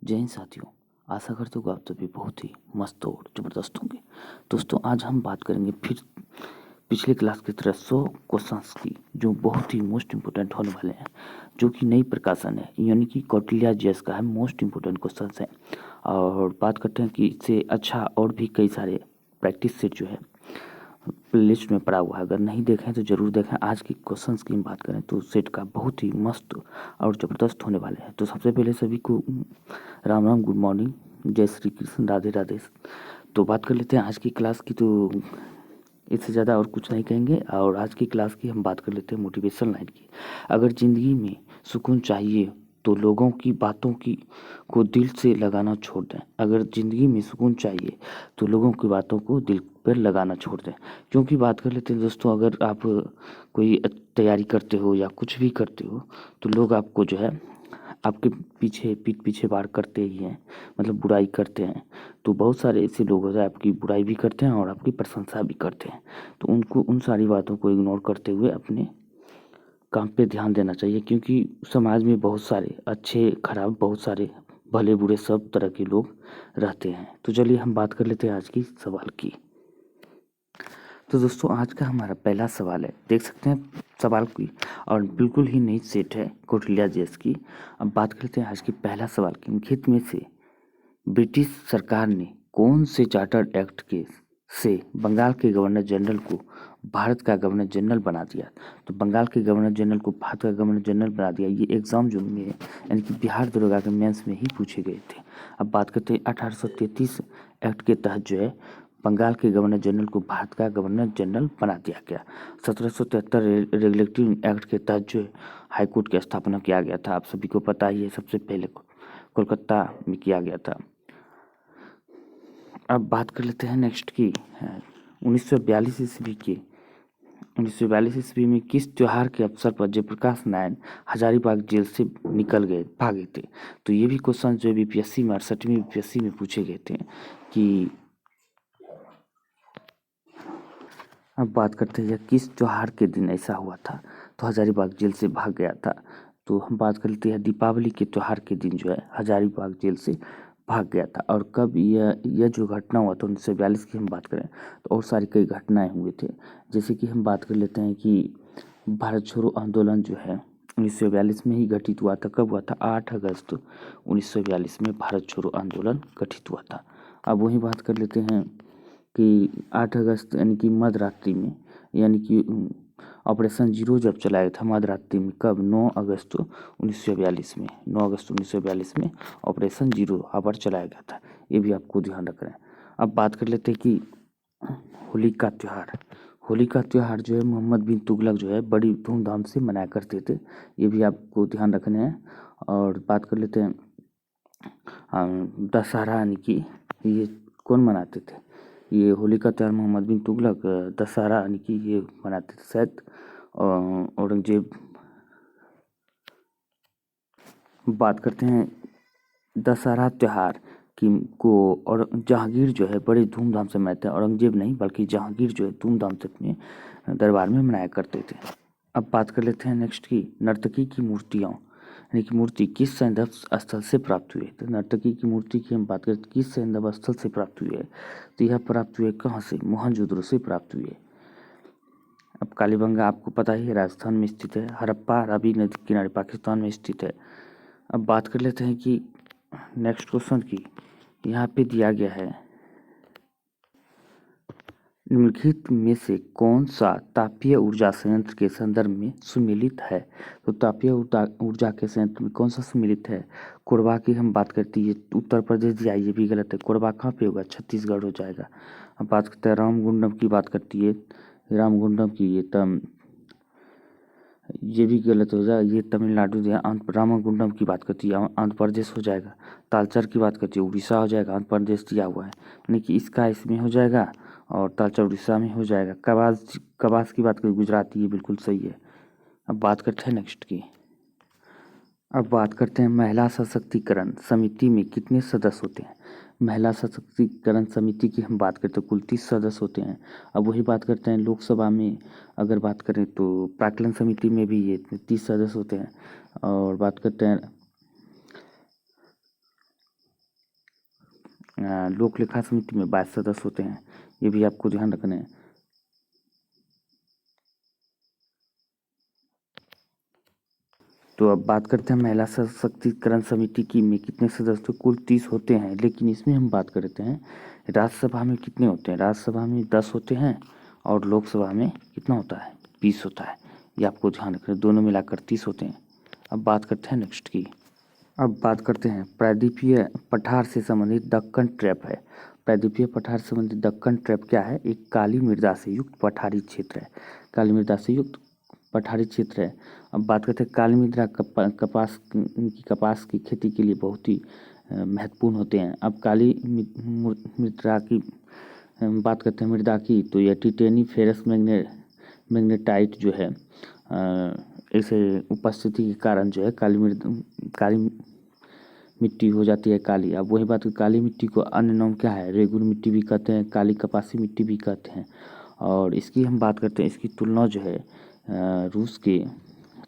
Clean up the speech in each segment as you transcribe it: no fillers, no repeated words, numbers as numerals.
जय हिंद साथियों। आशा करते हो कि आप सभी बहुत ही मस्त और ज़बरदस्त होंगे। दोस्तों आज हम बात करेंगे फिर पिछले क्लास की तरह 100 क्वेश्चंस की, जो बहुत ही मोस्ट इम्पोर्टेंट होने वाले हैं, जो कि नई प्रकाशन है, यानी कि कौटिल्य जीएस का है, मोस्ट इम्पोर्टेंट क्वेश्चंस हैं। और बात करते हैं कि इससे अच्छा और भी कई सारे प्रैक्टिस सेट जो है लिस्ट में पड़ा हुआ है, अगर नहीं देखें तो ज़रूर देखें। आज की क्वेश्चंस की हम बात करें तो सेट का बहुत ही मस्त और ज़बरदस्त होने वाले हैं। तो सबसे पहले सभी को राम राम, गुड मॉर्निंग, जय श्री कृष्ण, राधे राधे। तो बात कर लेते हैं आज की क्लास की। तो इससे ज़्यादा और कुछ नहीं कहेंगे। और आज की क्लास की हम बात कर लेते हैं मोटिवेशन लाइन की। अगर ज़िंदगी में सुकून चाहिए तो लोगों की बातों की को दिल से लगाना छोड़ दें। अगर ज़िंदगी में सुकून चाहिए तो लोगों की बातों को दिल पर लगाना छोड़ दें। क्योंकि बात कर लेते हैं दोस्तों, अगर आप कोई तैयारी करते हो या कुछ भी करते हो तो लोग आपको जो है आपके पीछे पीठ पीछे वार करते ही हैं, मतलब बुराई करते हैं। तो बहुत सारे ऐसे लोग होते हैं आपकी बुराई भी करते हैं और आपकी प्रशंसा भी करते हैं। तो उनको उन सारी बातों को इग्नोर करते हुए अपने काम पे ध्यान देना चाहिए, क्योंकि समाज में बहुत सारे अच्छे खराब, बहुत सारे भले बुरे सब तरह के लोग रहते हैं। तो चलिए हम बात कर लेते हैं आज की सवाल की। तो दोस्तों आज का हमारा पहला सवाल है, देख सकते हैं सवाल की, और बिल्कुल ही नई सेट है कौटिल्य जीएस की। अब बात करते हैं आज की पहला सवाल की। निम्नलिखित में से ब्रिटिश सरकार ने कौन से चार्टर्ड एक्ट के से बंगाल के गवर्नर जनरल को भारत का गवर्नर जनरल बना दिया? तो बंगाल के गवर्नर जनरल को भारत का गवर्नर जनरल बना दिया। ये एग्जाम जो में यानी कि बिहार दरोगा के मेंस में ही पूछे गए थे। अब बात करते हैं 1833 एक्ट के तहत जो है बंगाल के गवर्नर जनरल को भारत का गवर्नर जनरल बना दिया गया। 1773 रेगुलेटरी एक्ट के तहत जो है हाईकोर्ट की स्थापना किया गया था। आप सभी को पता ही है, सबसे पहले कोलकाता में किया गया था। अब बात कर लेते हैं नेक्स्ट की 1942 ईस्वी की। 1942 ईस्वी में किस त्योहार के अवसर पर जयप्रकाश नारायण हजारीबाग जेल से निकल गए, भागे थे? तो ये भी क्वेश्चन जो बीपीएससी में 68वीं बीपीएससी में पूछे गए थे कि अब बात करते हैं किस त्योहार के दिन ऐसा हुआ था तो हजारीबाग जेल से भाग गया था। तो हम बात कर लेते हैं दीपावली के त्योहार के दिन जो है हजारीबाग जेल से भाग गया था। और कब यह जो घटना हुआ था 1942 की हम बात करें तो और सारी कई घटनाएं हुए थे। जैसे कि हम बात कर लेते हैं कि भारत छोड़ो आंदोलन जो है 1942 में ही घटित हुआ था। कब हुआ था? 8 अगस्त 1942 में भारत छोड़ो आंदोलन गठित हुआ था। अब वही बात कर लेते हैं कि 8 अगस्त यानी कि मध्यरात्रि में, यानी कि ऑपरेशन जीरो जब चलाया था मध्यरात्रि में, कब? 9 अगस्त 1942 में। 9 अगस्त 1942 में ऑपरेशन जीरो आवर चलाया गया था। ये भी आपको ध्यान रखना है। अब बात कर लेते हैं कि होली का त्यौहार। होली का त्यौहार जो है मोहम्मद बिन तुगलक जो है बड़ी धूमधाम से मनाया करते थे। ये भी आपको ध्यान रखने हैं। और बात कर लेते हैं दशहरा, यानी कि ये कौन मनाते थे? ये होली का त्यौहार मोहम्मद बिन तुगलक। दशहरा यानी कि ये मनाते थे शायद औरंगजेब। बात करते हैं दशहरा त्यौहार की को, और जहांगीर जो है बड़े धूमधाम से मनाते हैं। औरंगजेब नहीं बल्कि जहांगीर जो है धूमधाम से अपने दरबार में मनाया करते थे। अब बात कर लेते हैं नेक्स्ट की नर्तकी की मूर्तियाँ, यानी कि मूर्ति किस सैंदव स्थल से प्राप्त हुई है? तो नर्तकी की मूर्ति की हम बात करें तो किस सैंदव स्थल से प्राप्त हुई है? तो यह प्राप्त हुई है कहाँ से? मोहनजोदड़ो से प्राप्त हुई है। अब कालीबंगा आपको पता ही है राजस्थान में स्थित है। हड़प्पा रावी नदी के किनारे पाकिस्तान में स्थित है। अब बात कर लेते हैं कि नेक्स्ट क्वेश्चन की। यहाँ पे दिया गया है निम्नलिखित में से कौन सा तापीय ऊर्जा संयंत्र के संदर्भ में सुमेलित है? तो तापीय ऊर्जा के संयंत्र में कौन सा सुमेलित है? कोरबा की हम बात करते हैं, उत्तर प्रदेश दिया, ये भी गलत है। कोरबा कहाँ पे होगा? छत्तीसगढ़ हो जाएगा। अब बात करते हैं रामगुंडम की बात करती है, रामगुंडम की ये भी गलत हो जाएगा, ये तमिलनाडु दिया। रामगुंडम की बात करती है आंध्र प्रदेश हो जाएगा। तालचर की बात करती है उड़ीसा हो जाएगा, आंध्र प्रदेश दिया हुआ है, यानी कि इसका इसमें हो जाएगा और तालचर उड़ीसा में हो जाएगा। कबास कबास की बात करें गुजराती, ये बिल्कुल सही है। अब बात करते हैं नेक्स्ट की। अब बात करते हैं महिला सशक्तिकरण समिति में कितने सदस्य होते हैं? महिला सशक्तिकरण समिति की हम बात करते हैं कुल 30 सदस्य होते हैं। अब वही बात करते हैं लोकसभा में, अगर बात करें तो प्राक्कलन समिति में भी ये 30 सदस्य होते हैं। और बात करते हैं लोक लेखा समिति में 22 सदस्य होते हैं, ये भी आपको ध्यान रखना है। तो अब बात करते हैं महिला सशक्तिकरण समिति की में कितने सदस्य, कुल 30 होते हैं, लेकिन इसमें हम बात करते हैं राज्यसभा में कितने होते हैं। राज्यसभा में 10 होते हैं और लोकसभा में कितना होता है, 20 होता है, ये आपको ध्यान रखना है, दोनों मिलाकर 30 होते हैं। अब बात करते हैं नेक्स्ट की। अब बात करते हैं प्रायद्वीपीय पठार से संबंधित दक्कन ट्रैप है। प्रायद्वीपीय पठार से संबंधित दक्कन ट्रैप क्या है, एक काली मृदा से युक्त पठारी क्षेत्र है, काली मृदा से युक्त पठारी क्षेत्र है। अब बात करते हैं काली मृदा कपास की खेती के लिए बहुत ही महत्वपूर्ण होते हैं। अब काली मृदा की बात करते हैं मृदा की, तो यह टिटेनी फेरस मैग्नेटाइट जो है इसे उपस्थिति के कारण जो है काली मिट्टी हो जाती है काली। अब वही बात, काली मिट्टी को अन्य नाम क्या है, रेगुर मिट्टी भी कहते हैं, काली कपासी मिट्टी भी कहते हैं। और इसकी हम बात करते हैं, इसकी तुलना जो है रूस के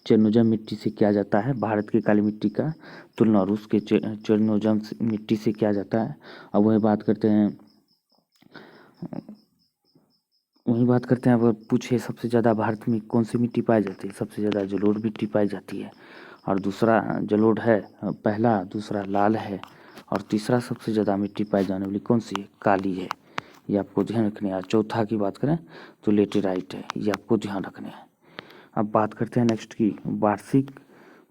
चेरनोजम मिट्टी से किया जाता है। भारत की काली मिट्टी का तुलना रूस के चेरनोजम मिट्टी से किया जाता है। अब वही बात करते हैं अब पूछे सबसे ज़्यादा भारत में कौन सी मिट्टी पाई जाती है, सबसे ज़्यादा जलोढ़ मिट्टी पाई जाती है। और दूसरा जलोढ़ है पहला, दूसरा लाल है, और तीसरा सबसे ज़्यादा मिट्टी पाई जाने वाली कौन सी है, काली है, ये आपको ध्यान रखने है। चौथा की बात करें तो लेटेराइट है, ये आपको ध्यान रखने हैं। अब बात करते हैं नेक्स्ट की, वार्षिक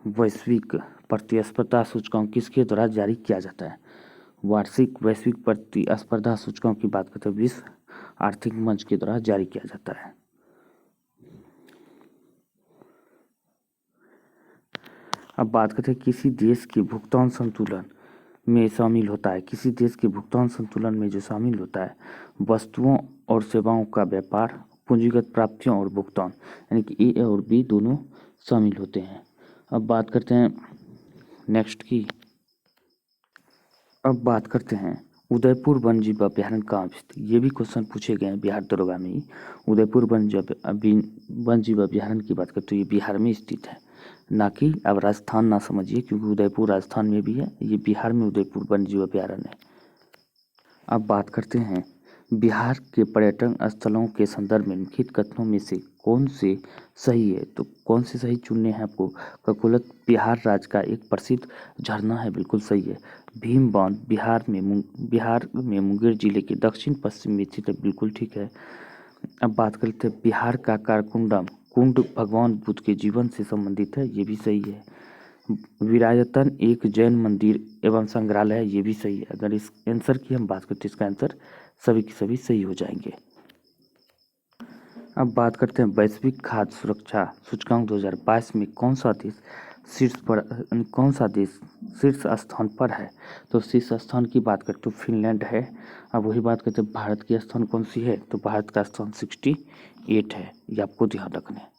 वैश्विक प्रतिस्पर्धा सूचकांक किसके द्वारा जारी किया जाता है। वार्षिक वैश्विक प्रतिस्पर्धा सूचकांक की बात करते हैं विश्व आर्थिक मंच के द्वारा जारी किया जाता है। अब बात करते हैं किसी देश के भुगतान संतुलन में शामिल होता है, किसी देश के भुगतान संतुलन में जो शामिल होता है वस्तुओं और सेवाओं का व्यापार, पूंजीगत प्राप्तियों और भुगतान, यानी कि ए और बी दोनों शामिल होते हैं। अब बात करते हैं नेक्स्ट की। अब बात करते हैं उदयपुर वन्य जीव अभ्यारण्य कहाँ स्थित, ये भी क्वेश्चन पूछे गए हैं बिहार दरोगा में ही। उदयपुर वन्य जीव अभ्यारण्य की बात करते हैं, ये बिहार में स्थित है, ना कि अब राजस्थान ना समझिए, क्योंकि उदयपुर राजस्थान में भी है, ये बिहार में उदयपुर वन्य जीव अभ्यारण्य है। अब बात करते हैं बिहार के पर्यटन स्थलों के संदर्भ में निम्नलिखित कथनों में से कौन से सही है, तो कौन से सही चुनने हैं आपको। ककोलत बिहार राज्य का एक प्रसिद्ध झरना है, बिल्कुल सही है। भीम बांध बिहार में मुंगेर जिले के दक्षिण पश्चिम में स्थित है, बिल्कुल ठीक है। अब बात करते हैं बिहार का कारकुंडम कुंड भगवान बुद्ध के जीवन से संबंधित है, ये भी सही है। विरायतन एक जैन मंदिर एवं संग्रहालय है, ये भी सही है। अगर इस आंसर की हम बात करते हैं, इसका आंसर सभी के सभी सही हो जाएंगे। अब बात करते हैं वैश्विक खाद्य सुरक्षा सूचकांक 2022 में कौन सा देश शीर्ष स्थान पर है, तो शीर्ष स्थान की बात करते तो फिनलैंड है। अब वही बात करते हैं भारत की स्थान कौन सी है, तो भारत का स्थान 68 है, ये आपको ध्यान रखना है।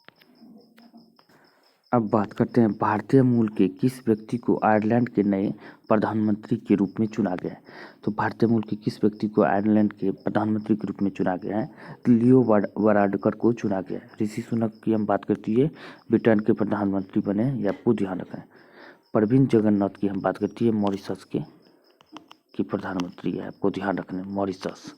अब बात करते हैं भारतीय मूल के किस व्यक्ति को आयरलैंड के नए प्रधानमंत्री के रूप में चुना गया है, तो भारतीय मूल के किस व्यक्ति को आयरलैंड के प्रधानमंत्री के रूप में चुना गया है, तो लियो वाराडकर को चुना गया है। ऋषि सुनक की हम बात करती है ब्रिटेन के प्रधानमंत्री बने, ये आपको ध्यान रखना है। प्रवीण जगन्नाथ की हम बात करती है मॉरिशस के प्रधानमंत्री है, आपको ध्यान रखना है मॉरिशस।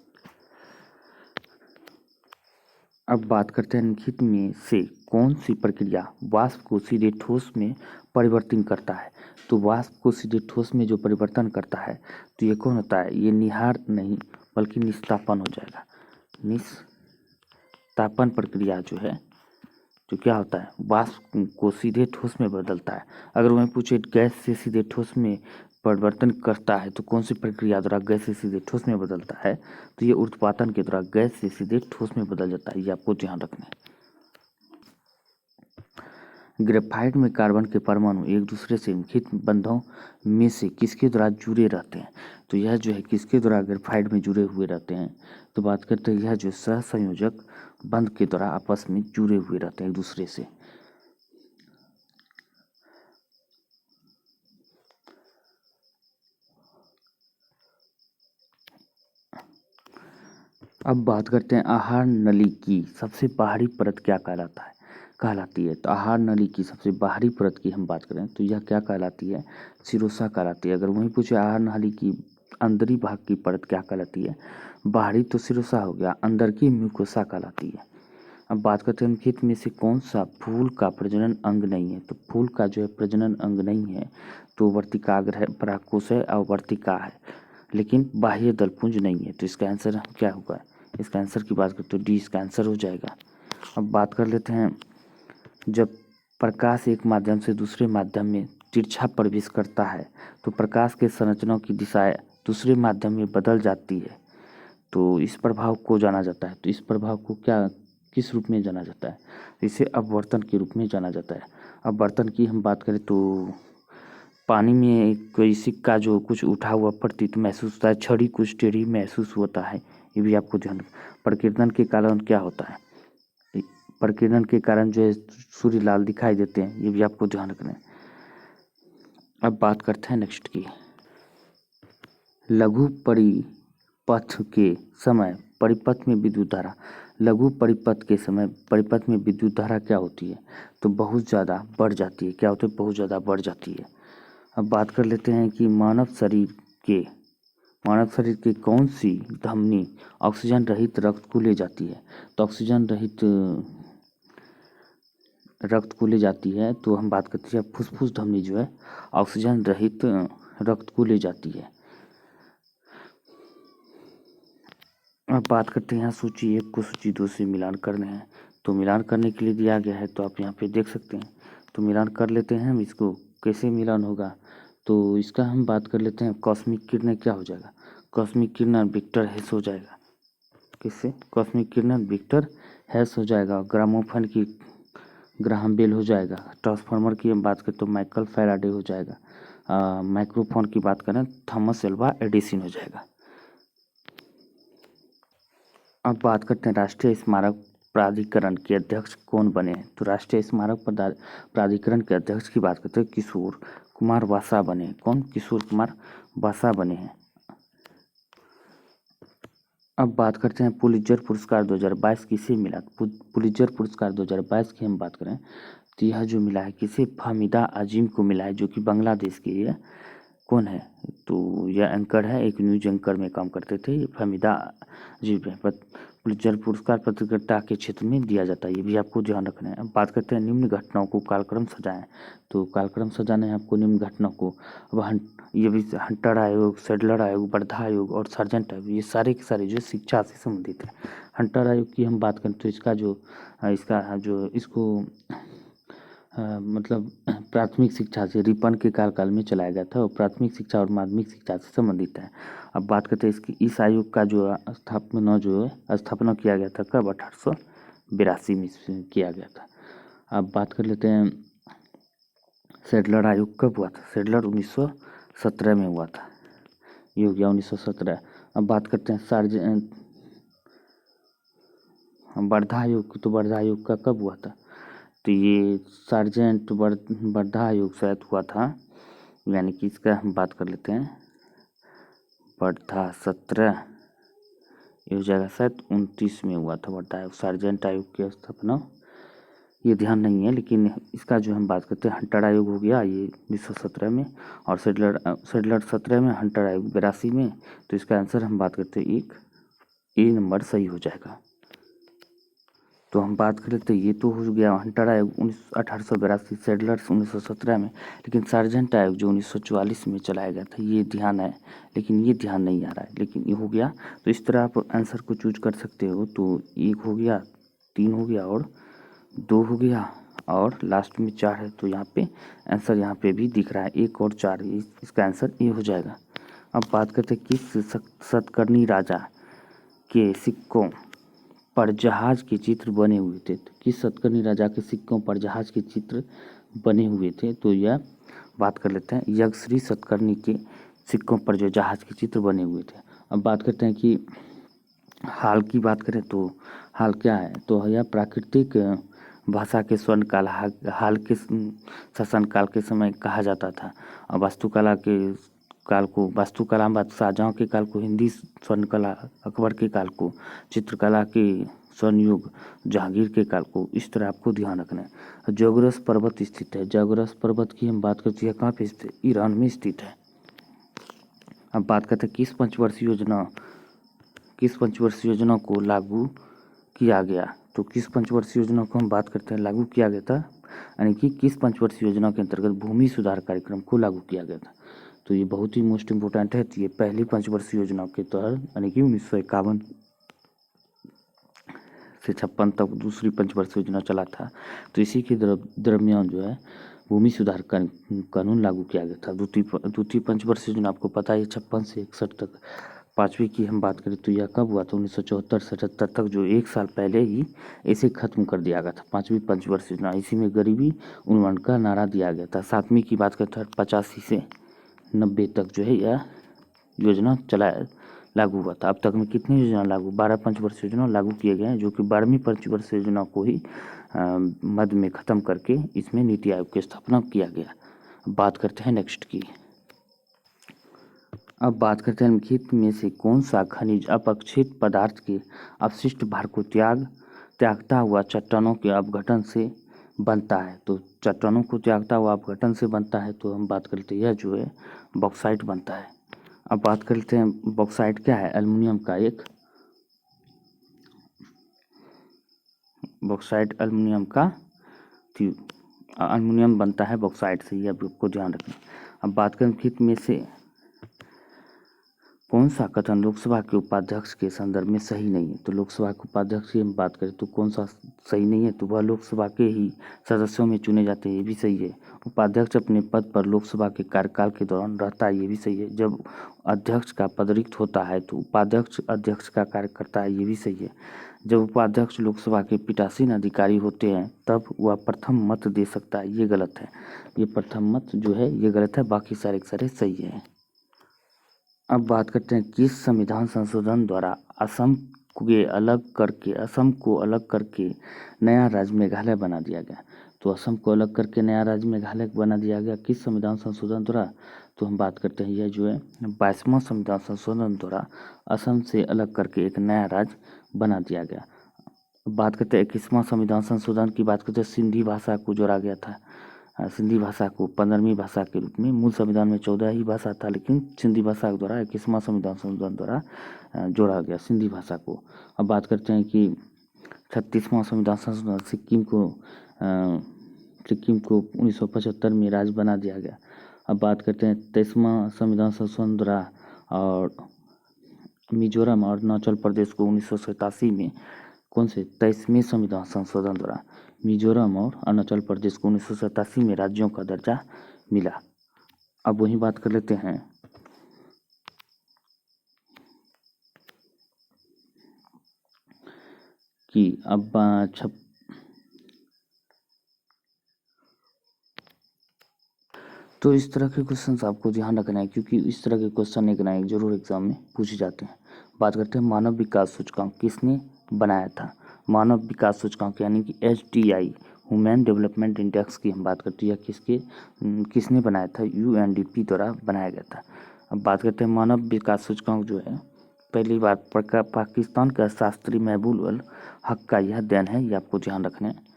अब बात करते हैं निम्नलिखित में से कौन सी प्रक्रिया वाष्प को सीधे ठोस में परिवर्तन करता है, तो वाष्प को सीधे ठोस में जो परिवर्तन करता है तो ये कौन होता है, ये निहार नहीं बल्कि निस्तापन हो जाएगा। निस्तापन प्रक्रिया जो है, तो क्या होता है वाष्प को सीधे ठोस में बदलता है। अगर वहीं पूछे गैस से सीधे ठोस में परिवर्तन करता है तो कौन सी प्रक्रिया द्वारा गैस से सीधे ठोस में बदलता है, तो ये ऊर्ध्वपातन के द्वारा गैस से सीधे ठोस में बदल जाता है, ये आपको ध्यान रखना है। ग्रेफाइट में कार्बन के परमाणु एक दूसरे से निम्नलिखित बंधों में से किसके द्वारा जुड़े रहते हैं, तो यह जो है किसके द्वारा ग्रेफाइट में जुड़े हुए रहते हैं, तो बात करते हैं यह जो सहसंयोजक बंध के द्वारा आपस में जुड़े हुए रहते हैं एक दूसरे से। अब बात करते हैं आहार नली की सबसे बाहरी परत क्या कहलाती है, तो आहार नली की सबसे बाहरी परत की हम बात करें तो यह क्या कहलाती है, सिरोसा कहलाती है। अगर वहीं पूछे आहार नली की अंदरी भाग की परत क्या कहलाती है? बाहरी तो सिरोसा हो गया, अंदर की म्यूकोसा कहलाती है। अब बात करते हैं निम्नलिखित में से कौन सा फूल का प्रजनन अंग नहीं है? तो फूल का जो है प्रजनन अंग नहीं है तो वर्तिकाग्र है, परागकोश है और वर्तिका है, लेकिन बाह्य दलपुंज नहीं है। तो इसका आंसर क्या होगा? इसका आंसर की बात करते तो डी इसका आंसर हो जाएगा। अब बात कर लेते हैं, जब प्रकाश एक माध्यम से दूसरे माध्यम में तिरछा प्रवेश करता है तो प्रकाश के संरचनाओं की दिशाएं दूसरे माध्यम में बदल जाती है, तो इस प्रभाव को जाना जाता है। तो इस प्रभाव को क्या किस रूप में जाना जाता है? इसे अपवर्तन के रूप में जाना जाता है। अपवर्तन की हम बात करें तो पानी में कोई सिक्का जो कुछ उठा हुआ प्रतीत महसूस होता है, छड़ी कुछ टेढ़ी महसूस होता है, ये भी आपको ध्यान। प्रकीर्णन के कारण क्या होता है? प्रकीर्णन के कारण जो है सूर्य लाल दिखाई देते हैं, ये भी आपको ध्यान रखना है। अब बात करते हैं नेक्स्ट की, लघु परिपथ के समय परिपथ में विद्युत धारा। लघु परिपथ के समय परिपथ में विद्युत धारा क्या होती है? तो बहुत ज़्यादा बढ़ जाती है। क्या होती है? बहुत ज़्यादा बढ़ जाती है। अब बात कर लेते हैं कि मानव शरीर के कौन सी धमनी ऑक्सीजन रहित रक्त को ले जाती है? तो ऑक्सीजन रहित रक्त को ले जाती है, तो हम बात करते हैं फुसफुस धमनी जो है ऑक्सीजन रहित रक्त को ले जाती है। अब बात करते हैं यहाँ सूची 1 को सूची 2 से मिलान करने हैं। तो मिलान करने के लिए दिया गया है, तो आप यहाँ पे देख सकते हैं। तो मिलान कर लेते हैं हम इसको, कैसे मिलान होगा? तो इसका हम बात कर लेते हैं, कॉस्मिक किरण क्या हो जाएगा? कॉस्मिक किरण विक्टर हैश हो जाएगा। किससे? कॉस्मिक किरण विक्टर हैश हो जाएगा। ग्रामोफोन की ग्राहम बेल हो जाएगा। ट्रांसफार्मर की हम बात करें तो माइकल फैराडे हो जाएगा। माइक्रोफोन की बात करें थॉमस एल्वा एडिसन हो जाएगा। अब बात करते हैं राष्ट्रीय स्मारक प्राधिकरण के अध्यक्ष कौन बने हैं? तो राष्ट्रीय स्मारक प्राधिकरण के अध्यक्ष की बात करते हैं किशोर कुमार वासा बने। कौन? किशोर कुमार वासा बने हैं। अब बात करते हैं पुलित्जर पुरस्कार 2022 किसे मिला? पुलित्जर पुरस्कार 2022 की हम बात करें तो यह जो मिला है किसे? फाहमीदा आजिम को मिला है, जो कि बांग्लादेश के ये कौन है? तो यह एंकर है, एक न्यूज एंकर में काम करते थे, ये फाहमीदा आजिम है। पुलित्जर पुरस्कार पत्रकारिता के क्षेत्र में दिया जाता है, ये भी आपको ध्यान रखना है। अब बात करते हैं निम्न घटनाओं को कालक्रम सजाएं। तो कालक्रम सजाने हैं आपको निम्न घटनाओं को। अब ये भी हंटर आयोग, सैडलर आयोग, वर्धा आयोग और सार्जेंट आयोग, ये सारे के सारे जो शिक्षा से संबंधित है। हंटर आयोग की हम बात करें तो इसको मतलब प्राथमिक शिक्षा से रिपन के कार्यकाल में चलाया गया था और प्राथमिक शिक्षा और माध्यमिक शिक्षा से संबंधित है। अब बात करते हैं इस आयोग का जो स्थापना किया गया था कब? 1882 में किया गया था। अब बात कर लेते हैं सैडलर आयोग कब हुआ था? सैडलर 1917 में हुआ था, ये हो गया 1917। अब बात करते हैं वर्धा आयोग। तो वर्धा आयोग का कब हुआ था? तो ये सार्जेंट वर्धा आयोग शायद हुआ था, यानी कि इसका हम बात कर लेते हैं वर्धा 17, ये हो जाएगा शायद 29 में हुआ था वर्धा आयोग। सार्जेंट आयोग की स्थापना ये ध्यान नहीं है, लेकिन इसका जो हम बात करते हैं हंटर आयोग हो गया ये 1917 में, और सैडलर 17 में, हंटर आयोग 82 में। तो इसका आंसर हम बात करते हैं 1 ए नंबर सही हो जाएगा। तो हम बात कर लेते हैं, ये तो हो गया हंटर आयोग 1882, सैडलर 1917 में, लेकिन सार्जेंट आयोग जो 1944 में चलाया गया था, ये ध्यान है, लेकिन ये ध्यान नहीं आ रहा है, लेकिन ये हो गया। तो इस तरह आप आंसर को चूज कर सकते हो। तो 1 हो गया, 3 हो गया और 2 हो गया और लास्ट में 4 है। तो यहाँ पे आंसर यहाँ पे भी दिख रहा है 1 और 4, इसका आंसर ये हो जाएगा। अब बात करते हैं किस सतकर्णी राजा के सिक्कों पर जहाज के चित्र बने हुए थे? तो किस सतकर्णी राजा के सिक्कों पर जहाज के चित्र बने हुए थे? तो यह बात कर लेते हैं यज्ञश्री सतकर्णी के सिक्कों पर जो जहाज के चित्र बने हुए थे। अब बात करते हैं कि हाल की बात करें तो हाल क्या है? तो यह प्राकृतिक भाषा के स्वर्णकाल हाल के शासनकाल के समय कहा जाता था। और वास्तुकला शाहजहाँ के काल को हिंदी स्वर्णकला, अकबर के काल को चित्रकला के स्वर्णयुग, जहांगीर के काल को, इस तरह आपको ध्यान रखना है। जोगरस पर्वत स्थित है। जोगरस पर्वत की हम बात करते हैं कहाँ पे स्थित है? ईरान में स्थित है। अब बात करते हैं किस पंचवर्षीय योजना को लागू किया गया। तो किस पंचवर्षीय योजना को हम बात करते हैं लागू किया गया था, यानी कि किस पंचवर्षीय योजना के अंतर्गत भूमि सुधार कार्यक्रम को लागू किया गया था। तो ये बहुत ही मोस्ट इम्पोर्टेंट है। तो ये पहली पंचवर्षीय योजना के तहत यानी कि 1951 से 56 तक दूसरी पंचवर्षीय योजना चला था। तो इसी के दरमियान जो है भूमि सुधार कानून लागू किया गया था। द्वितीय पंचवर्षीय योजना आपको पता है 56 से 61 तक। पाँचवीं की हम बात करें तो यह कब हुआ था, 1974-77 तक, जो एक साल पहले ही इसे खत्म कर दिया गया था पाँचवीं पंचवर्षीय योजना। इसी में गरीबी उन्मूलन का नारा दिया गया था। सातवीं की बात करते हैं 85 से 90 तक जो है यह योजना लागू हुआ था। अब तक में कितनी योजना लागू, 12 पंचवर्षीय योजना लागू किए गए हैं, जो कि 12वीं पंचवर्षीय योजना को ही मध्य में ख़त्म करके इसमें नीति आयोग की स्थापना किया गया। बात करते हैं नेक्स्ट की। अब बात करते हैं निम्नलिखित में से कौन सा खनिज अपक्षित पदार्थ के अवशिष्ट भार को त्यागता हुआ चट्टानों के अपघटन से बनता है। तो चट्टानों को त्यागता हुआ अपघटन से बनता है, तो हम बात करते हैं यह जो है बॉक्साइट बनता है। अब बात करते हैं बॉक्साइट क्या है, एल्युमिनियम का एक बॉक्साइट एल्युमिनियम बनता है बॉक्साइट से, ये आपको ध्यान रखना। अब बात करें निम्नलिखित में से कौन सा कथन लोकसभा के उपाध्यक्ष के संदर्भ में सही नहीं है। तो लोकसभा के उपाध्यक्ष की हम बात करें तो कौन सा सही नहीं है, तो वह लोकसभा के ही सदस्यों में चुने जाते हैं, ये भी सही है। उपाध्यक्ष अपने पद पर लोकसभा के कार्यकाल के दौरान रहता है, ये भी सही है। जब अध्यक्ष का पद रिक्त होता है तो उपाध्यक्ष अध्यक्ष का कार्य करता है, ये भी सही है। जब उपाध्यक्ष लोकसभा के पीठासीन अधिकारी होते हैं तब वह प्रथम मत दे सकता है, ये गलत है। ये प्रथम मत जो है ये गलत है, बाकी सारे के सारे सही है। अब बात करते हैं किस संविधान संशोधन द्वारा असम को अलग करके नया राज्य मेघालय बना दिया गया। तो असम को अलग करके नया राज्य मेघालय बना दिया गया किस संविधान संशोधन द्वारा, तो हम बात करते हैं यह जो है 22वां संविधान संशोधन द्वारा असम से अलग करके एक नया राज्य बना दिया गया। बात करते हैं 21वां संविधान संशोधन की बात करते हैं सिंधी भाषा को जोड़ा गया था। सिंधी भाषा को 15वीं भाषा के रूप में, मूल संविधान में 14 ही भाषा था, लेकिन सिंधी भाषा के द्वारा 21वां संविधान संशोधन द्वारा जोड़ा गया सिंधी भाषा को। अब बात करते हैं कि 36वां संविधान संशोधन सिक्किम को 1975 में राज्य बना दिया गया। अब बात करते हैं 23वां संविधान संशोधन द्वारा और मिजोरम और अरुणाचल प्रदेश को 1987 में कौन से 23वें संविधान संशोधन द्वारा मिजोरम और अरुणाचल प्रदेश को 1987 में राज्यों का दर्जा मिला। अब वही बात कर लेते हैं कि अब तो इस तरह के क्वेश्चंस आपको ध्यान रखना है, क्योंकि इस तरह के क्वेश्चन एक ना एक जरूर एग्जाम में पूछे जाते हैं। बात करते हैं मानव विकास सूचकांक किसने बनाया था। मानव विकास सूचकांक यानी कि HDI ह्यूमन डेवलपमेंट इंडेक्स की हम बात करते हैं, किसने बनाया था, UNDP द्वारा बनाया गया था। अब बात करते हैं मानव विकास सूचकांक जो है पहली बार पाकिस्तान का शास्त्री महबूब उल हक का यह देन है, ये आपको ध्यान रखना है।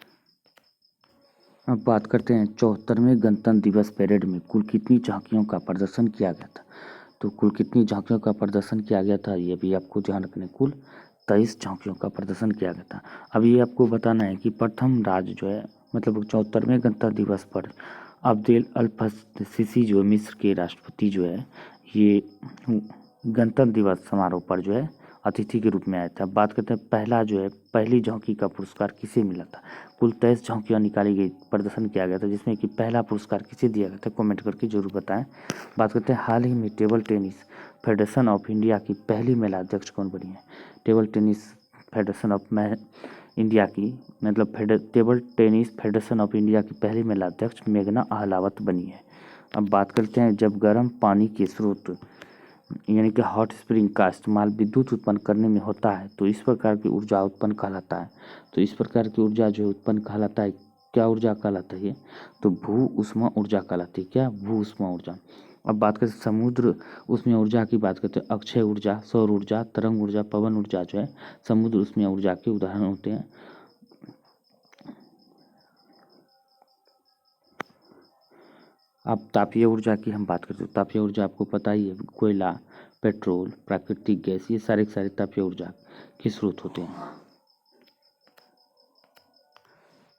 अब बात करते हैं 74वें गणतंत्र दिवस परेड में कुल कितनी झांकियों का प्रदर्शन किया गया था। तो कुल कितनी झांकियों का प्रदर्शन किया गया था, ये भी आपको ध्यान रखना है। कुल 23 झांकियों का प्रदर्शन किया गया था। अब ये आपको बताना है कि प्रथम राज्य जो है मतलब 74वें गणतंत्र दिवस पर अब्देल अल सीसी जो मिस्र के राष्ट्रपति जो है ये गणतंत्र दिवस समारोह पर जो है अतिथि के रूप में आया था। बात करते हैं पहली झांकी का पुरस्कार किसे मिला था। कुल 23 झांकियाँ निकाली गई, प्रदर्शन किया गया था, जिसमें कि पहला पुरस्कार किसे दिया गया था, कमेंट करके जरूर बताएं। बात करते हैं हाल ही में table tennis federation of India की पहली महिला अध्यक्ष कौन बनी है। Table tennis federation of India की मतलब table tennis federation of India की पहली महिला अध्यक्ष मेघना अहलावत बनी है। अब बात करते हैं जब गर्म पानी के स्रोत यानी कि हॉट स्प्रिंग का इस्तेमाल विद्युत उत्पन्न करने में होता है तो इस प्रकार की ऊर्जा उत्पन्न कहलाता है। तो इस प्रकार की ऊर्जा जो उत्पन्न कहलाता है, क्या ऊर्जा कहलाता है, तो भू उष्मा ऊर्जा कहलाती है। क्या, भू उष्मा ऊर्जा। अब बात करते हैं समुद्र उष्मीय ऊर्जा की बात करते हैं। अक्षय ऊर्जा, सौर ऊर्जा, तरंग ऊर्जा, पवन ऊर्जा जो है समुद्र उष्मीय ऊर्जा के उदाहरण होते हैं। अब तापीय ऊर्जा की हम बात करते हैं। तापीय ऊर्जा आपको पता ही है, कोयला, पेट्रोल, प्राकृतिक गैस, ये सारे के सारे तापीय ऊर्जा के स्रोत होते हैं।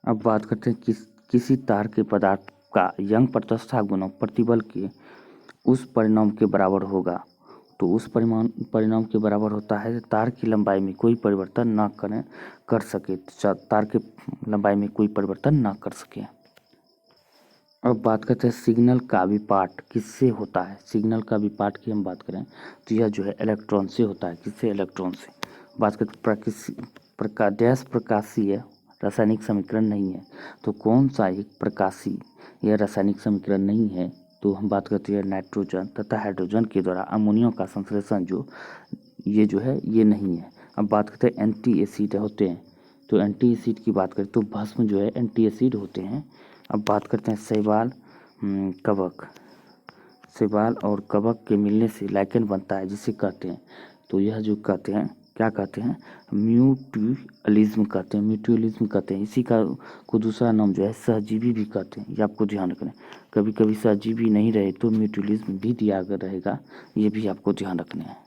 अब बात करते हैं किसी तार के पदार्थ का यंग प्रत्यास्थ गुणक प्रतिबल के उस परिणाम के बराबर होगा। तो उस परिणाम के बराबर होता है तार की लंबाई में कोई परिवर्तन ना कर सके, तार के लंबाई में कोई परिवर्तन ना कर सके। अब बात करते हैं सिग्नल का विपाट किससे होता है। सिग्नल का विपाट की हम बात करें तो यह जो है इलेक्ट्रॉन से होता है। किससे? इलेक्ट्रॉन से। बात करते प्रकाशीय रासायनिक समीकरण नहीं है, तो कौन सा एक प्रकाशीय रासायनिक समीकरण नहीं है? तो हम बात करते हैं नाइट्रोजन तथा हाइड्रोजन के द्वारा अमोनिया का संश्लेषण जो है ये नहीं है। अब बात करते हैं एंटी एसिड होते हैं, तो एंटी एसिड की बात करें तो भस्म जो है एंटी एसिड होते हैं। अब बात करते हैं शैवाल कवक। शैवाल और कवक के मिलने से लाइकेन बनता है, जिसे कहते हैं, तो यह जो कहते हैं क्या कहते हैं? म्यूचुअलिज्म कहते हैं। म्यूचुअलिज्म कहते हैं। इसी का को दूसरा नाम जो है सहजीवी भी कहते हैं। ये आपको ध्यान रखना है। कभी कभी सहजीवी नहीं रहे तो म्यूचुअलिज्म भी दिया रहेगा, ये भी आपको ध्यान रखना है।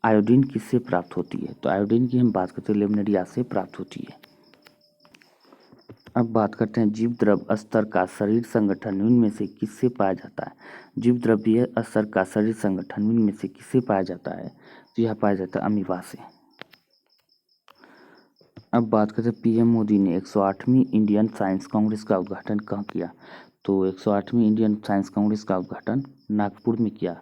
आयोडीन किससे प्राप्त होती है? तो आयोडीन की हम बात करते हैं लेमनेरिया से प्राप्त होती है। अब बात करते हैं जीव द्रव्य स्तर का शरीर संगठन निम्न में से किससे पाया जाता है? जीव द्रव्य स्तर का शरीर संगठन निम्न में से किससे पाया जाता है? तो यह पाया जाता है अमीबा से। अब बात करते हैं पीएम मोदी ने 108वीं इंडियन साइंस कांग्रेस का उद्घाटन कहाँ किया? तो 108वीं इंडियन साइंस कांग्रेस का उद्घाटन नागपुर में किया।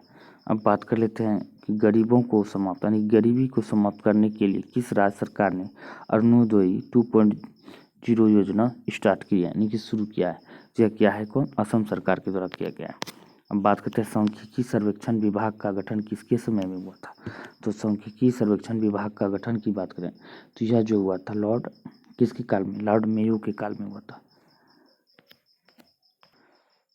अब बात कर लेते हैं कि गरीबों को समाप्त यानी गरीबी को समाप्त करने के लिए किस राज्य सरकार ने अरुणोदय 2.0 योजना स्टार्ट की है, यानी कि शुरू किया है? यह क्या है? कौन? असम सरकार के द्वारा किया गया है। अब बात करते हैं सांख्यिकी सर्वेक्षण विभाग का गठन किसके समय में हुआ था? तो सांख्यिकी सर्वेक्षण विभाग का गठन की बात करें तो यह जो हुआ था लॉर्ड किसके काल में? लॉर्ड मेयो के काल में हुआ था।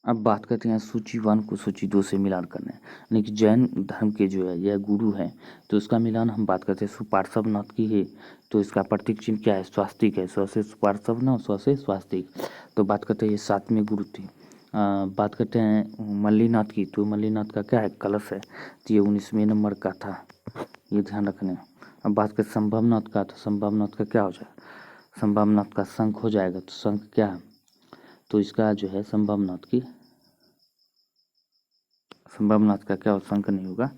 अब बात करते हैं सूची 1 को सूची 2 से मिलान करना है, यानी कि जैन धर्म के जो है यह गुरु है, तो इसका मिलान हम बात करते हैं सुपार्श्वनाथ की है। तो इसका प्रतीक चिन्ह क्या है? स्वास्तिक है। स्व से सुपार्श्वनाथ, स्व से स्वास्तिक। तो बात करते हैं ये 7वें गुरु थे। बात करते हैं मल्लीनाथ की, तो मल्लीनाथ का क्या है? कलश है, तो ये 19वें नंबर का था, ये ध्यान रखना है। अब बात करें संभवनाथ का, तो संभवनाथ का क्या हो जाएगा? संभवनाथ का शंख हो जाएगा। तो शंख क्या है? तो इसका जो है संभवनाथ का क्या हो? शंख नहीं होगा,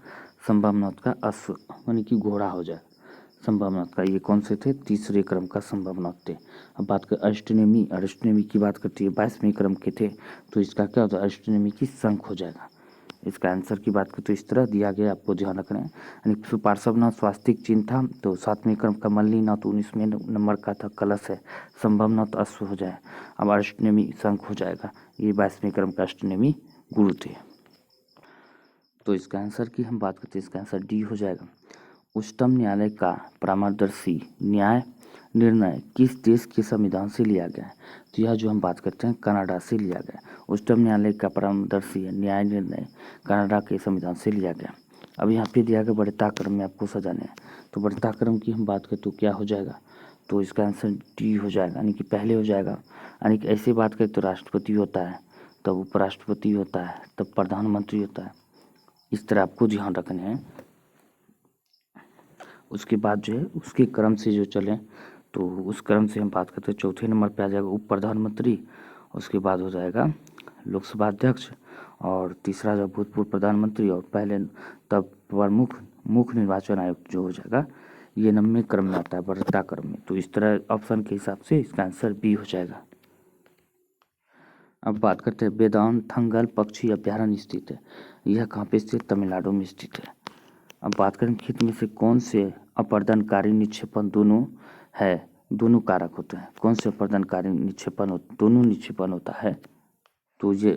संभवनाथ का अश्व यानी कि घोड़ा हो जाए संभवनाथ का। ये कौन से थे? 3रे क्रम का संभवनाथ थे। अब बात कर अष्टनेमी की बात करती है, 22वें क्रम के थे, तो इसका क्या होता है? अष्टनेमी की शंख हो जाएगा। इसका आंसर की बात करें तो इस तरह दिया गया, आपको ध्यान रखना है। यानी सुपार्श्वनाथ स्वास्तिक चिन्ह था, तो 7वें क्रम का मल्लीनाथ 19वें नंबर का था, कलश है। संभवनाथ अश्व हो जाए। अब अष्टनेमी शंख हो जाएगा। ये 22वें क्रम का अष्टनेमी गुरु थे। तो इसका आंसर की हम बात करते हैं, इसका आंसर डी हो जाएगा। उच्चतम न्यायालय का परामर्शी न्याय निर्णय किस देश के संविधान से लिया गया है? तो यह जो हम बात करते हैं कनाडा से लिया गया। उच्चतम न्यायालय का परामर्शी न्याय निर्णय कनाडा के संविधान से लिया गया। अब यहाँ पे दिया गया बढ़ता क्रम में आपको सजाने हैं, तो बढ़ता क्रम की हम बात करें तो क्या हो जाएगा? तो इसका आंसर डी हो जाएगा, यानी कि पहले हो जाएगा। यानी कि ऐसे बात करें तो राष्ट्रपति होता है, तब उपराष्ट्रपति होता है, तब प्रधानमंत्री होता है। इस तरह आपको ध्यान रखने हैं। उसके बाद जो है उसके क्रम से जो चलें, तो उस क्रम से हम बात करते हैं 4थे नंबर पे आ जाएगा उप प्रधानमंत्री, उसके बाद हो जाएगा लोकसभा अध्यक्ष, और तीसरा जो भूतपूर्व प्रधानमंत्री, और पहले तब प्रमुख मुख्य निर्वाचन आयुक्त जो हो जाएगा, ये 9वें क्रम में आता है बढ़ता क्रम में। तो इस तरह ऑप्शन के हिसाब से इसका आंसर बी हो जाएगा। अब बात करते हैं वेदांथंगल पक्षी अभ्यारण्य स्थित है, यह कहाँ पे स्थित? तमिलनाडु में स्थित है। अब बात करें खेत में से कौन से अपर्दनकारी निक्षेपण दोनों कारक होते हैं? कौन से अपर्दनकारी निक्षेपण दोनों निक्षेपण होता है? तो ये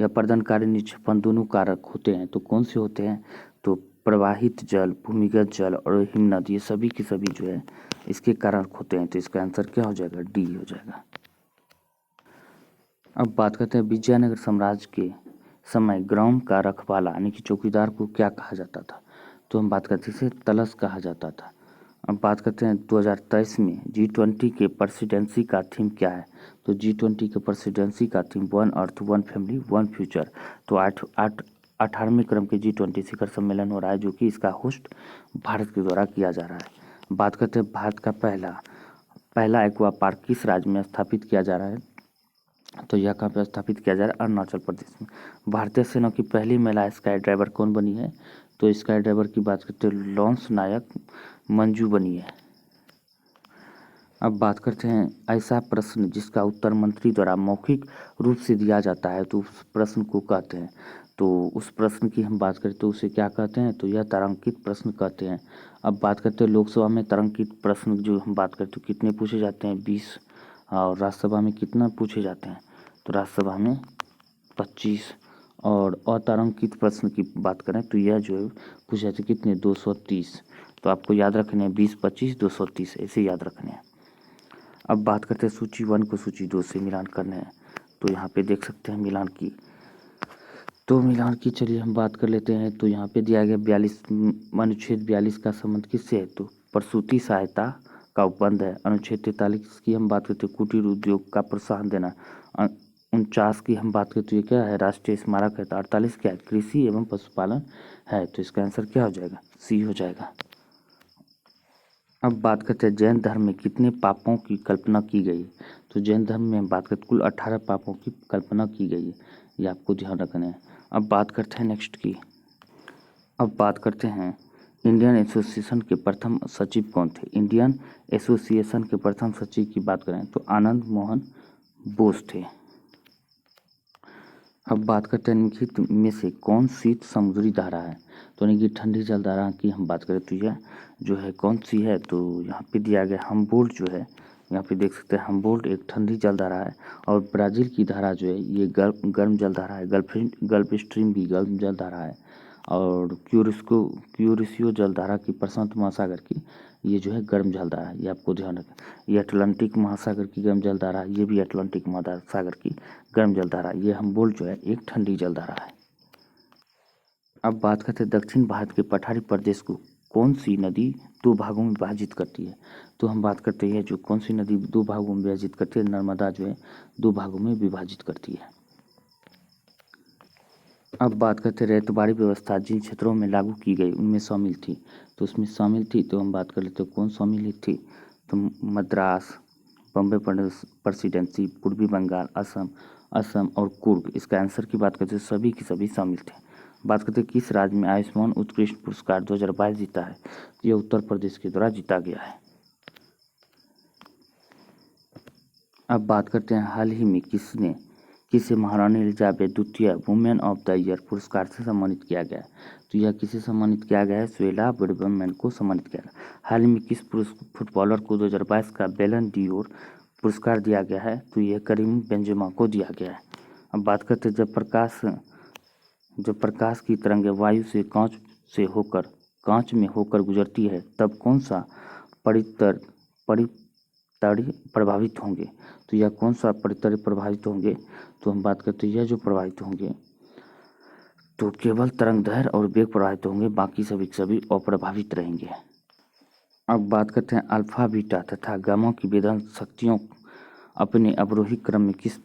अपर्दनकारी निक्षेपण दोनों कारक होते हैं, तो कौन से होते हैं? तो प्रवाहित जल, भूमिगत जल और हिमनद, ये सभी के सभी जो है इसके कारक होते हैं। तो इसका आंसर क्या हो जाएगा? डी हो जाएगा। अब बात करते हैं विजयनगर साम्राज्य के समय ग्राम का रखवाला यानी कि चौकीदार को क्या कहा जाता था? तो हम बात करते थे तलस कहा जाता था। अब बात करते हैं 2023 में G20 के प्रेसिडेंसी का थीम क्या है। तो G20 के प्रेसिडेंसी का theme one earth one family one future. तो 18वें क्रम के G20 शिखर सम्मेलन हो रहा है, जो कि इसका होस्ट भारत के द्वारा किया जा रहा है। बात करते हैं भारत का पहला एक्वा पार्क किस राज्य में स्थापित किया जा रहा है। तो यह कहाँ पर स्थापित किया जा रहा है, अरुणाचल प्रदेश में। भारतीय सेना की पहली महिला स्काई ड्राइवर कौन बनी है। तो स्काई ड्राइवर की बात करते हैं लॉन्स नायक मंजू बनी है। अब बात करते हैं ऐसा प्रश्न जिसका उत्तर मंत्री द्वारा मौखिक रूप से दिया जाता है, तो उस प्रश्न को कहते हैं। तो उस प्रश्न की हम बात करें तो उसे क्या कहते हैं, तो यह तारांकित प्रश्न कहते हैं। अब बात करते हैं लोकसभा में तारांकित प्रश्न जो हम बात करते हैं कितने पूछे जाते हैं, 20। और राज्यसभा में कितना पूछे जाते हैं, तो राज्यसभा में 25। और अतारांकित प्रश्न की बात करें तो यह जो है पूछे जाते हैं कितने, 230। तो आपको याद रखने हैं 20, 25, 230 ऐसे याद रखने हैं। अब बात करते हैं सूची 1 को सूची 2 से मिलान करने हैं। तो यहाँ पे देख सकते हैं मिलान की। तो मिलान की चलिए हम बात कर लेते हैं। तो यहाँ पे दिया गया 42 अनुच्छेद 42 का संबंध किससे है, तो प्रसूति सहायता का उपबंध है। अनुच्छेद 43 की हम बात करते हैं कुटीर उद्योग का प्रोत्साहन देना। 49 की हम बात करते हैं क्या है, राष्ट्रीय स्मारक है। तो 48 क्या है, कृषि एवं पशुपालन है। तो इसका आंसर क्या हो जाएगा, सी हो जाएगा। अब बात करते हैं जैन धर्म में कितने पापों की कल्पना की गई है। तो जैन धर्म में बात करते कुल 18 पापों की कल्पना की गई है, ये आपको ध्यान रखना है। अब बात करते हैं नेक्स्ट की। अब बात करते हैं इंडियन एसोसिएशन के प्रथम सचिव कौन थे। इंडियन एसोसिएशन के प्रथम सचिव की बात करें तो आनंद मोहन बोस थे। अब बात करते हैं निम्नलिखित में से कौन शीत समुद्री धारा है। तो यानी कि ठंडी जल धारा की हम बात करें तो यह जो है कौन सी है, तो यहाँ पे दिया गया हम्बोल्ट जो है, यहाँ पे देख सकते हैं हम्बोल्ट एक ठंडी जल धारा है। और ब्राज़ील की धारा जो है ये गर्म जल धारा है। गल्फ स्ट्रीम भी गर्म जल धारा है। और क्यूरिसियो जल धारा की प्रशांत महासागर की ये जो है गर्म जल धारा है, ये आपको ध्यान रखें। ये अटलांटिक महासागर की गर्म जल धारा है, ये भी अटलांटिक महासागर की गर्म जल धारा। ये हम्बोल्ट जो है एक ठंडी जल धारा है। अब बात करते हैं दक्षिण भारत के पठारी प्रदेश को कौन सी नदी 2 भागों में विभाजित करती है। तो हम बात करते हैं जो कौन सी नदी 2 भागों में विभाजित करती है, नर्मदा जो है 2 भागों में विभाजित करती है। अब बात करते हैं रैयतवाड़ी व्यवस्था जिन क्षेत्रों में लागू की गई उनमें शामिल थी। तो उसमें शामिल थी, तो हम बात कर लेते हैं कौन शामिल थी। तो मद्रास, बम्बई प्रेसिडेंसी, पूर्वी बंगाल, असम और कुर्ग। इसका आंसर की बात करते हैं सभी की सभी शामिल थे। बात करते हैं किस राज्य में आयुष्मान उत्कृष्ट पुरस्कार 2022 जीता है। तो यह उत्तर प्रदेश के द्वारा जीता गया है। अब बात करते हैं हाल ही में किसे महारानी एलिजाबेथ द्वितीय वुमेन ऑफ द ईयर पुरस्कार से सम्मानित किया गया है। तो यह किसे सम्मानित किया गया है, सुएला ब्रैडमैन को सम्मानित किया गया। हाल ही में किस फुटबॉलर को 2022 का बैलन डी'ओर पुरस्कार दिया गया है। तो यह करीम बेंजेमा को दिया गया है। अब बात करते हैं जब प्रकाश की तरंगें वायु से कांच में होकर गुजरती है तब कौन सा परितरी प्रभावित होंगे। तो यह कौन सा परितरी प्रभावित होंगे, तो हम बात करते हैं यह जो प्रभावित होंगे तो केवल तरंगदैर्घ्य और वेग प्रभावित होंगे, बाकी सभी अप्रभावित रहेंगे। अब बात करते हैं अल्फा बीटा तथा गामा की वेधन शक्तियों अपने अवरोही क्रम में किस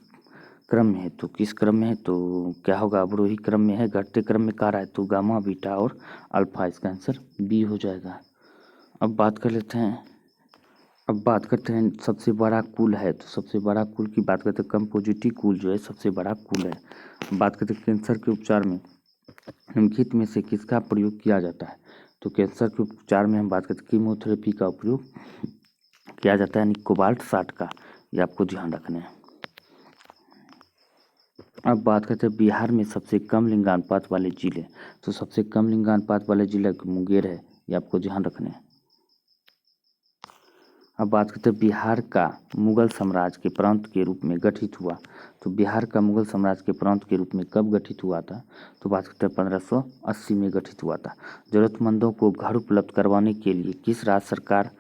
क्रम में है। तो किस क्रम में है, तो क्या होगा, अवरोही क्रम में है, घटते क्रम में कह रहा है। तो गामा बीटा और अल्फा, इसका आंसर बी हो जाएगा। अब बात करते हैं सबसे बड़ा कुल है। तो सबसे बड़ा कुल की बात करते हैं कंपोजिटी कुल जो है सबसे बड़ा कुल है। बात करते हैं कैंसर के उपचार में निम्नलिखित में से किसका प्रयोग किया जाता है। तो कैंसर के उपचार में हम बात करते हैं कीमोथेरेपी का उपयोग किया जाता है, यानी कोबाल्ट 60 का, ये आपको ध्यान रखना है। अब बात करते हैं बिहार में सबसे कम लिंगानुपात वाले जिले। तो सबसे कम लिंगानुपात वाले जिला मुंगेर है, ये आपको ध्यान रखना है। अब बात करते हैं बिहार का मुगल साम्राज्य के प्रांत के रूप में गठित हुआ। तो बिहार का मुगल साम्राज्य के प्रांत के रूप में कब गठित हुआ था। तो बात करते हैं 1580 में गठित हुआ था। जरूरतमंदों को घर उपलब्ध करवाने के लिए किस राज्य सरकार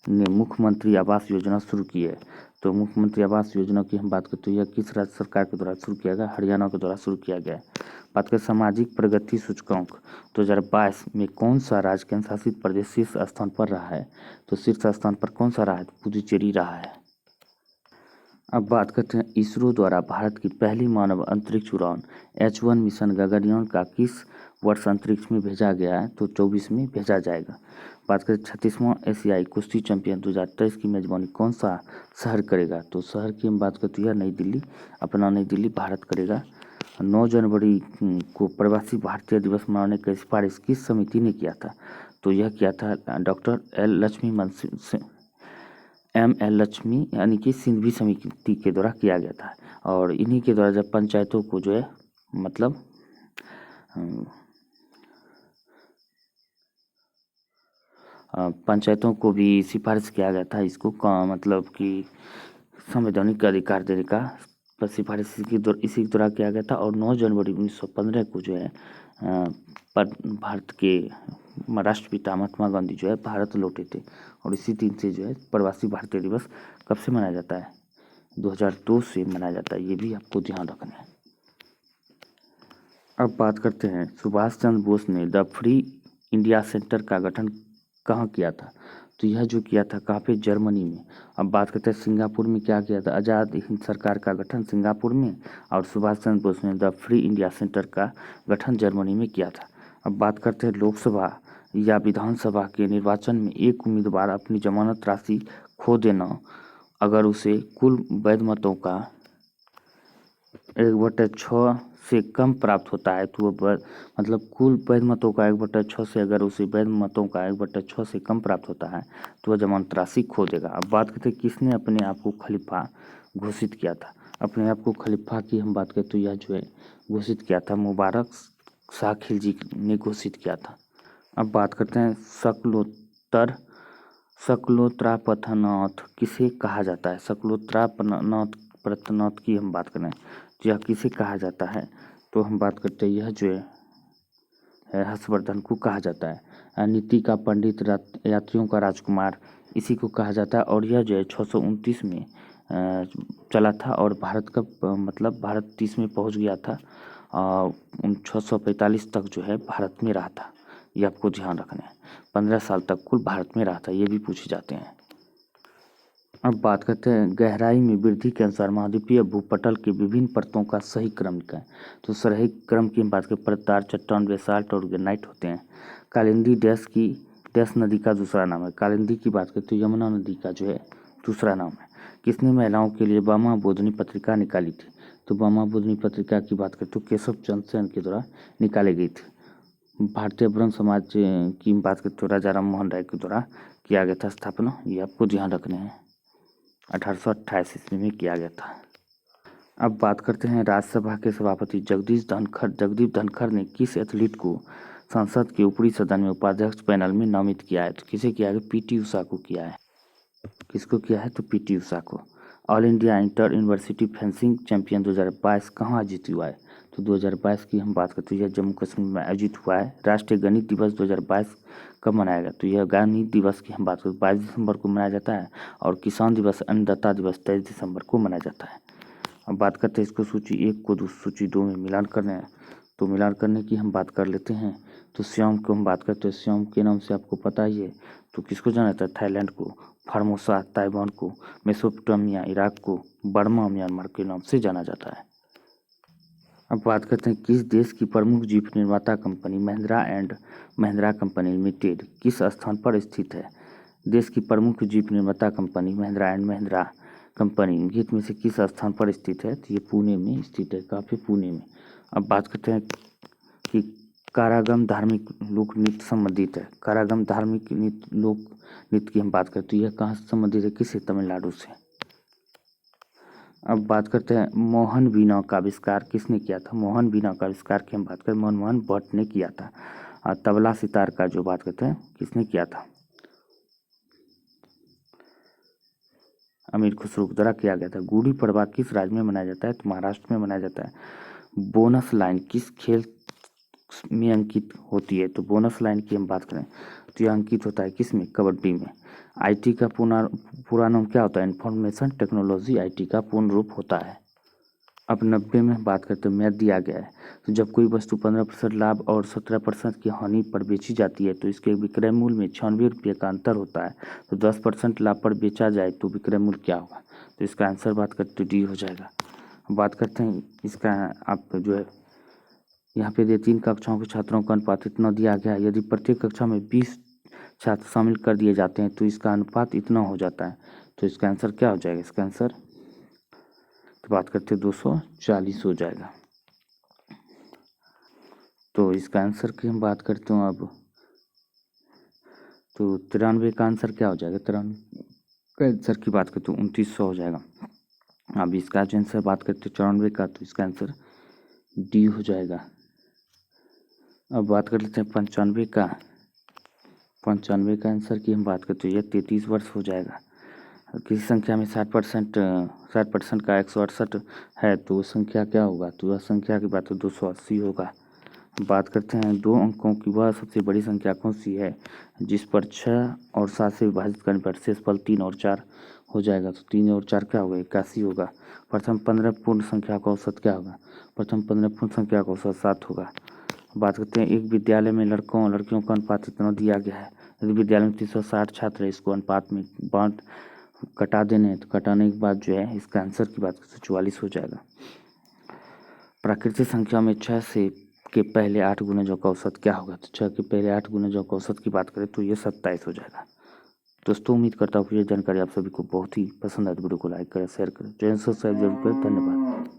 ने मुख्यमंत्री आवास योजना शुरू की है। तो मुख्यमंत्री आवास योजना की हम बात करें तो यह किस राज्य सरकार के द्वारा शुरू किया गया? हरियाणा के द्वारा शुरू किया गया है। बात करें सामाजिक प्रगति सूचकांक 2022 में कौन सा राज्य केंद्र शासित प्रदेश शीर्ष स्थान पर रहा है? तो शीर्ष स्थान पर कौन सा रहा है? पुदुचेरी रहा है। अब बात करते हैं इसरो द्वारा भारत की पहली मानव अंतरिक्ष उड़ान H1 मिशन गगनयान का किस वर्ष अंतरिक्ष में भेजा गया है? तो 24 में भेजा जाएगा। बात करें 36वां एशियाई कुश्ती चैंपियन 2023 की मेजबानी कौन सा शहर करेगा? तो शहर की हम बात करते हैं नई दिल्ली, अपना नई दिल्ली भारत करेगा। 9 जनवरी को प्रवासी भारतीय दिवस मनाने की सिफारिश किस समिति ने किया था? तो यह किया था डॉक्टर एल लक्ष्मी यानी कि सिंघवी समिति के द्वारा किया गया था। और इन्हीं के द्वारा जब पंचायतों को जो है मतलब पंचायतों को भी सिफारिश किया गया था इसको मतलब कि संवैधानिक अधिकार देने का सिफारिश इसी के द्वारा किया गया था। और 9 जनवरी 1915 को जो है भारत के राष्ट्रपिता महात्मा गांधी जो है भारत लौटे थे। और इसी दिन से जो है प्रवासी भारतीय दिवस कब से मनाया जाता है? 2002 से मनाया जाता है। ये भी आपको ध्यान रखना है। अब बात करते हैं सुभाष चंद्र बोस ने द फ्री इंडिया सेंटर का गठन कहाँ किया था? तो यह जो किया था कहाँ पे? जर्मनी में। अब बात करते हैं सिंगापुर में क्या किया था? आज़ाद हिंद सरकार का गठन सिंगापुर में, और सुभाष चंद्र बोस ने द फ्री इंडिया सेंटर का गठन जर्मनी में किया था। अब बात करते हैं लोकसभा या विधानसभा के निर्वाचन में एक उम्मीदवार अपनी जमानत राशि खो देना अगर उसे कुल वैध मतों का 1/6 से कम प्राप्त होता है तो वह मतलब कुल वैध मतों का 1/6 से अगर उसे वैध मतों का 1/6 से कम प्राप्त होता है तो वह जमानत राशि खो देगा। अब बात करते हैं किसने अपने आप को खलीफा घोषित किया था? अपने आप को खलीफा की हम बात करें तो यह जो है घोषित किया था मुबारक शाह खिलजी ने घोषित किया था। अब बात करते हैं शकलोत्तरापथनाथ किसे कहा जाता है? शकलोत्तरापथनाथ की हम बात करें तो यह किसे कहा जाता है? तो हम बात करते हैं यह जो है हर्षवर्धन को कहा जाता है। नीति का पंडित, यात्रियों का राजकुमार इसी को कहा जाता है। और यह जो है 629 में चला था और भारत का मतलब भारत 30 में पहुंच गया था और 645 तक जो है भारत में रहा था। ये आपको ध्यान रखना है। 15 साल तक कुल भारत में रहा था, ये भी पूछे जाते हैं। अब बात करते हैं गहराई में वृद्धि के अनुसार महाद्वीपीय भूपटल के विभिन्न परतों का सही क्रम क्या है? तो सही क्रम की हम बात करें परतदार, चट्टान, बेसाल्ट और ग्रेनाइट होते हैं। कालिंदी डैश नदी का दूसरा नाम है। कालिंदी की बात करें तो यमुना नदी का जो है दूसरा नाम है। किसने महिलाओं के लिए बामा बोधनी पत्रिका निकाली थी? तो बामा बोधनी पत्रिका की बात करें तो केशव चंद्र सेन के द्वारा निकाली गई थी। भारतीय ब्रह्म समाज की बात करें तो राजा राम मोहन राय के द्वारा किया गया था स्थापना। ये आपको ध्यान रखने हैं। 1828 ईस्वी में किया गया था। अब बात करते हैं राज्यसभा के सभापति जगदीप धनखड़ ने किस एथलीट को संसद के ऊपरी सदन में उपाध्यक्ष पैनल में नामित किया है? तो किसे किया है? पीटी उषा को किया है। किसको किया है? तो पीटी उषा को। All India inter university fencing champion 2022 कहाँ आयोजित हुआ है? तो 2022 की हम बात करते हैं यह जम्मू कश्मीर में आयोजित हुआ है। राष्ट्रीय गणित दिवस 2022 कब मनाया गया? तो यह गणित दिवस की हम बात करें 22 दिसंबर को मनाया जाता है। और किसान दिवस, अन्नदाता दिवस 23 दिसंबर को मनाया जाता है। अब बात करते हैं इसको सूची 1 को सूची 2 में मिलान करने हैं। तो मिलान करने की हम बात कर लेते हैं। तो श्याम को हम बात करते हैं, श्याम के नाम से आपको पता ही है। तो किसको जाना जाता है? थाईलैंड को, फार्मोसा ताइवान को, मेसोपोटामिया इराक को, बर्मा म्यांमार के नाम से जाना जाता है। अब बात करते हैं किस देश की प्रमुख जीप निर्माता company Mahindra and Mahindra company limited किस स्थान पर स्थित है? देश की प्रमुख जीप निर्माता company Mahindra and Mahindra company निम्नलिखित में से किस स्थान पर स्थित है? तो ये पुणे में स्थित है, काफी पुणे में। अब बात करते हैं कि कारागम धार्मिक लोक नृत्य संबंधित है। कारागम धार्मिक लोक नृत्य की हम बात करते हैं, यह कहाँ से संबंधित है? किससे? तमिलनाडु से। अब बात करते हैं मोहन वीणा का आविष्कार किसने किया था? मोहन वीणा का आविष्कार की हम बात करें मनमोहन भट्ट ने किया था। और तबला सितार का जो बात करते हैं किसने किया था? अमीर खुसरो के द्वारा किया गया था। गुड़ी पड़वा किस राज्य में मनाया जाता है? तो महाराष्ट्र में मनाया जाता है। बोनस लाइन किस खेल में अंकित होती है। तो बोनस लाइन की हम बात करें तो यह अंकित होता है किस में, कबड्डी में। आईटी का पूरा नाम क्या होता है, इंफॉर्मेशन टेक्नोलॉजी आईटी का पूर्ण रूप होता है। अब 90 में बात करते हैं, मैथ दिया गया है। तो जब कोई वस्तु 15% लाभ और 17% की हानि पर बेची जाती है तो इसके विक्रय मूल्य में 96 रुपये का अंतर होता है। तो 10% लाभ पर बेचा जाए तो विक्रय मूल्य क्या होगा। तो इसका आंसर बात करते तो डी हो जाएगा। बात करते हैं इसका, आप जो है यहाँ पे दे 3 कक्षाओं के छात्रों का अनुपात इतना दिया गया है। यदि प्रत्येक कक्षा में 20 छात्र शामिल कर दिए जाते हैं तो इसका अनुपात इतना हो जाता है। तो इसका आंसर क्या हो जाएगा, इसका आंसर तो बात करते हैं 240 हो जाएगा। तो इसका आंसर की हम बात करते हैं अब, तो 93 का आंसर क्या हो जाएगा, 93 का आंसर की बात करते हैं 2900 हो जाएगा। अब इसका जो आंसर बात करते हैं 94 का, तो इसका आंसर डी हो जाएगा। अब बात कर लेते हैं 95 का। 95 का आंसर की हम बात करते हैं यह 33 वर्ष हो जाएगा। किसी संख्या में 60% का 168 है तो वो संख्या क्या होगा, तो वह संख्या की बात 280 होगा। बात करते हैं 2 अंकों की वह सबसे बड़ी संख्या कौन सी है जिस पर 6 और 7 से विभाजित करने पर शेषफल 3 और 4 हो जाएगा। तो 3 और 4 क्या होगा, 81 होगा। प्रथम 15 पूर्ण संख्या का औसत क्या होगा, प्रथम 15 पूर्ण संख्या का औसत 7 होगा। बात करते हैं एक विद्यालय में लड़कों और लड़कियों का अनुपात इतना दिया गया है। यदि विद्यालय में 360 छात्र है, इसको अनुपात में बांट कटा देने हैं तो कटाने के बाद जो है इसका आंसर की बात करें तो 44 हो जाएगा। प्राकृतिक संख्या में 6 के पहले 8 गुणजों का औसत क्या होगा, तो 6 के पहले 8 गुणजों का औसत की बात करें तो ये 27 हो जाएगा। दोस्तों उम्मीद करता हूँ कि ये जानकारी आप सभी को बहुत ही पसंद आए। वीडियो को लाइक करें, शेयर करें, चैनल सब्सक्राइब जरूर करें। धन्यवाद।